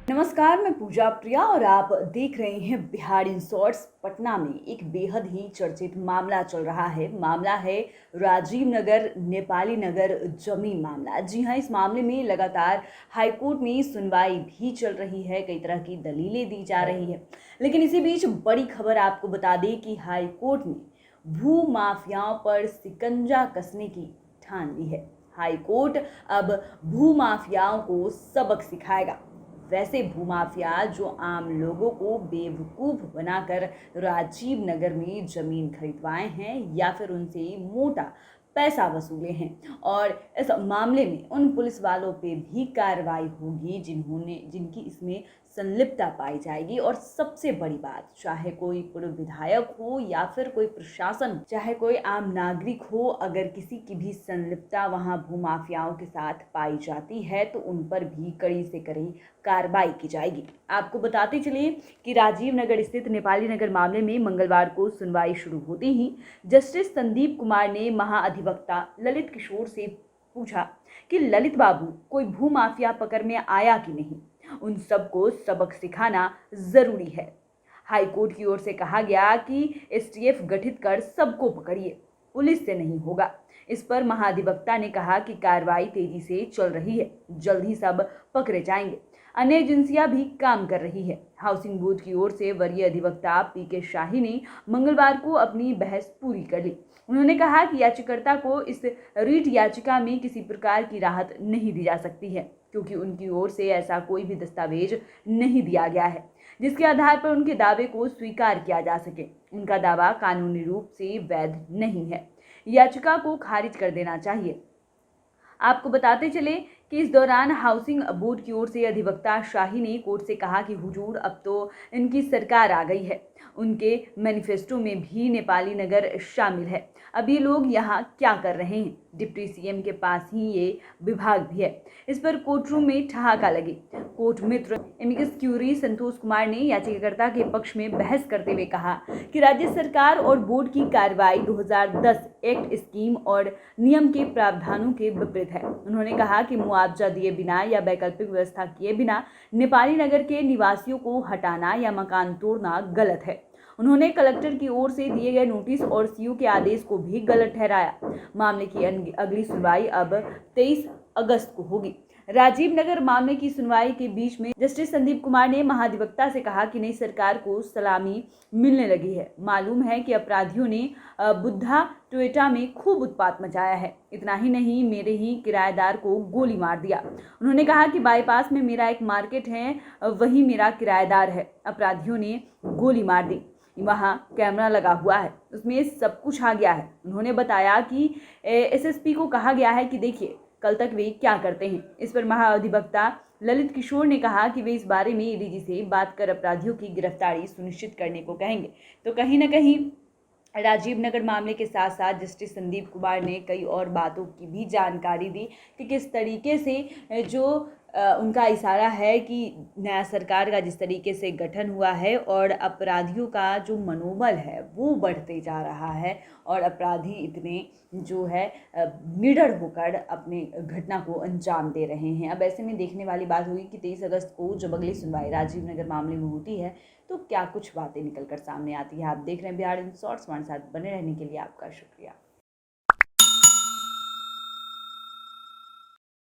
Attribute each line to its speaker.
Speaker 1: नमस्कार, मैं पूजा प्रिया और आप देख रहे हैं बिहार इन शॉर्ट्स। पटना में एक बेहद ही चर्चित मामला चल रहा है। मामला है राजीव नगर नेपाली नगर जमीन मामला। जी हाँ, इस मामले में लगातार हाईकोर्ट में सुनवाई भी चल रही है, कई तरह की दलीलें दी जा रही है। लेकिन इसी बीच बड़ी खबर आपको बता दें कि हाईकोर्ट ने भू माफियाओं पर शिकंजा कसने की ठान ली है। हाईकोर्ट अब भू माफियाओं को सबक सिखाएगा। वैसे भूमाफिया जो आम लोगों को बेवकूफ़ बनाकर राजीव नगर में ज़मीन खरीदवाए हैं या फिर उनसे मोटा पैसा वसूले हैं, और इस मामले में उन पुलिस वालों पे भी कार्रवाई होगी जिनकी इसमें संलिप्तता पाई जाएगी। और सबसे बड़ी बात, चाहे कोई पूर्व विधायक हो या फिर कोई प्रशासन, चाहे कोई आम नागरिक हो, अगर किसी की भी संलिप्तता वहां भूमाफियाओं के साथ पाई जाती है तो उन पर भी कड़ी से कड़ी कार्रवाई की जाएगी। आपको बताते चले कि राजीव नगर स्थित नेपाली नगर मामले में मंगलवार को सुनवाई शुरू होते ही जस्टिस संदीप कुमार ने महाअधिवक्ता ललित किशोर से पूछा कि ललित बाबू, कोई भू माफिया पकड़ में आया कि नहीं? उन सबको सबक सिखाना जरूरी है। हाईकोर्ट की ओर से कहा गया कि एसटीएफ गठित कर सबको पकड़िए, पुलिस से नहीं होगा। इस पर महाधिवक्ता ने कहा कि कार्रवाई तेजी से चल रही है, जल्द ही सब पकड़े जाएंगे। अन्य एजेंसियां भी काम कर रही है। हाउसिंग बोर्ड की ओर से वरीय अधिवक्ता पीके शाही ने मंगलवार को अपनी बहस पूरी कर ली। उन्होंने कहा कि याचिकाकर्ता को इस रीट याचिका में किसी प्रकार की राहत नहीं दी जा सकती है, क्योंकि उनकी ओर से ऐसा कोई भी दस्तावेज नहीं दिया गया है जिसके आधार पर उनके दावे को स्वीकार किया जा सके। उनका दावा कानूनी रूप से वैध नहीं है, याचिका को खारिज कर देना चाहिए। आपको बताते चले कि इस दौरान हाउसिंग बोर्ड की ओर से अधिवक्ता शाही ने कोर्ट से कहा कि हुजूर, अब तो इनकी सरकार आ गई है, उनके मैनिफेस्टो में भी नेपाली नगर शामिल है। अब ये लोग यहाँ क्या कर रहे हैं? डिप्टी सीएम के पास ही ये विभाग भी है। इस पर कोर्ट रूम में ठहाका लगी। कोर्ट मित्र एमिकस क्यूरी संतोष कुमार ने याचिकाकर्ता के पक्ष में बहस करते हुए कहा कि राज्य सरकार और बोर्ड की कार्रवाई 2010 एक्ट स्कीम और नियम के प्रावधानों के विपरीत है। उन्होंने कहा कि मुआवजा दिए बिना या वैकल्पिक व्यवस्था किए बिना नेपाली नगर के निवासियों को हटाना या मकान तोड़ना गलत है। उन्होंने कलेक्टर की ओर से दिए गए नोटिस और सीयू के आदेश को भी गलत ठहराया। मामले की अगली सुनवाई अब 23 अगस्त को होगी। राजीव नगर मामले की सुनवाई के बीच में जस्टिस संदीप कुमार ने महाधिवक्ता से कहा कि नई सरकार को सलामी मिलने लगी है। मालूम है कि अपराधियों ने बुद्धा टोयोटा में खूब उत्पात मचाया है। इतना ही नहीं, मेरे ही किराएदार को गोली मार दिया। उन्होंने कहा कि बाईपास में मेरा एक मार्केट है, वही मेरा किराएदार है। अपराधियों ने गोली मार दी, वहाँ कैमरा लगा हुआ है, उसमें सब कुछ आ गया है। उन्होंने बताया कि एसएसपी को कहा गया है कि देखिए कल तक वे क्या करते हैं। इस पर महाअधिवक्ता ललित किशोर ने कहा कि वे इस बारे में एडीजी से बात कर अपराधियों की गिरफ्तारी सुनिश्चित करने को कहेंगे। तो कहीं ना कहीं राजीव नगर मामले के साथ साथ जस्टिस संदीप कुमार ने कई और बातों की भी जानकारी दी कि किस तरीके से जो उनका इशारा है कि नया सरकार का जिस तरीके से गठन हुआ है और अपराधियों का जो मनोबल है वो बढ़ते जा रहा है, और अपराधी इतने जो है निडर होकर अपने घटना को अंजाम दे रहे हैं। अब ऐसे में देखने वाली बात हुई कि 23 अगस्त को जब अगली सुनवाई राजीव नगर मामले में होती है तो क्या कुछ बातें निकल कर सामने आती है। आप देख रहे हैं बिहार इन शॉर्ट्स। हमारे साथ बने रहने के लिए आपका शुक्रिया।